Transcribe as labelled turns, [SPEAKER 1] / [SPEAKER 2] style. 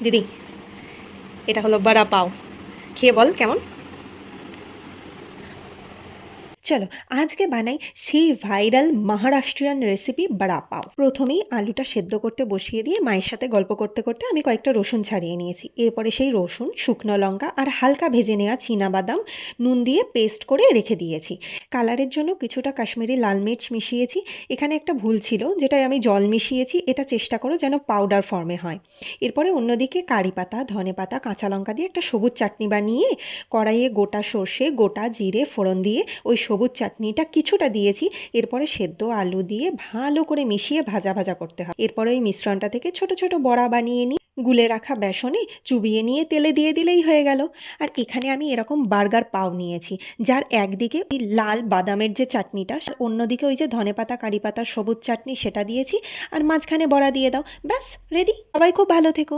[SPEAKER 1] দিদি, এটা হলো বড়া পাও, খেয়ে বল কেমন। চলো, আজকে বানাই সেই ভাইরাল মহারাষ্ট্রিয়ান রেসিপি বড়া পাও। প্রথমেই আলুটা সেদ্ধ করতে বসিয়ে দিয়ে মায়ের সাথে গল্প করতে করতে আমি কয়েকটা রসুন ছাড়িয়ে নিয়েছি। এরপরে সেই রসুন, শুকনো লঙ্কা আর হালকা ভেজে নেওয়া বাদাম নুন দিয়ে পেস্ট করে রেখে দিয়েছি। কালারের জন্য কিছুটা কাশ্মীরি লাল মির্চ মিশিয়েছি। এখানে একটা ভুল ছিল, যেটায় আমি জল মিশিয়েছি, এটা চেষ্টা করো যেন পাউডার ফর্মে হয়। এরপরে অন্যদিকে কারি পাতা, ধনে পাতা, কাঁচা লঙ্কা দিয়ে একটা সবুজ চাটনি বানিয়ে কড়াইয়ে গোটা সর্ষে, গোটা জিরে ফোড়ন দিয়ে ওই সবুজ চাটনিটা কিছুটা দিয়েছি। এরপরে সেদ্ধ আলু দিয়ে ভালো করে মিশিয়ে ভাজা ভাজা করতে হয়। এরপরে ওই মিশ্রণটা থেকে ছোট ছোট বড়া বানিয়ে নিয়ে গুলে রাখা বেসনে চুবিয়ে নিয়ে তেলে দিয়ে দিলেই হয়ে গেল। আর এখানে আমি এরকম বার্গার পাও নিয়েছি, যার একদিকে ওই লাল বাদামের যে চাটনিটা, আর অন্যদিকে ওই যে ধনেপাতা, কারি পাতার সবুজ চাটনি, সেটা দিয়েছি। আর মাঝখানে বড়া দিয়ে দাও, ব্যাস রেডি। সবাই খুব ভালো থেকো।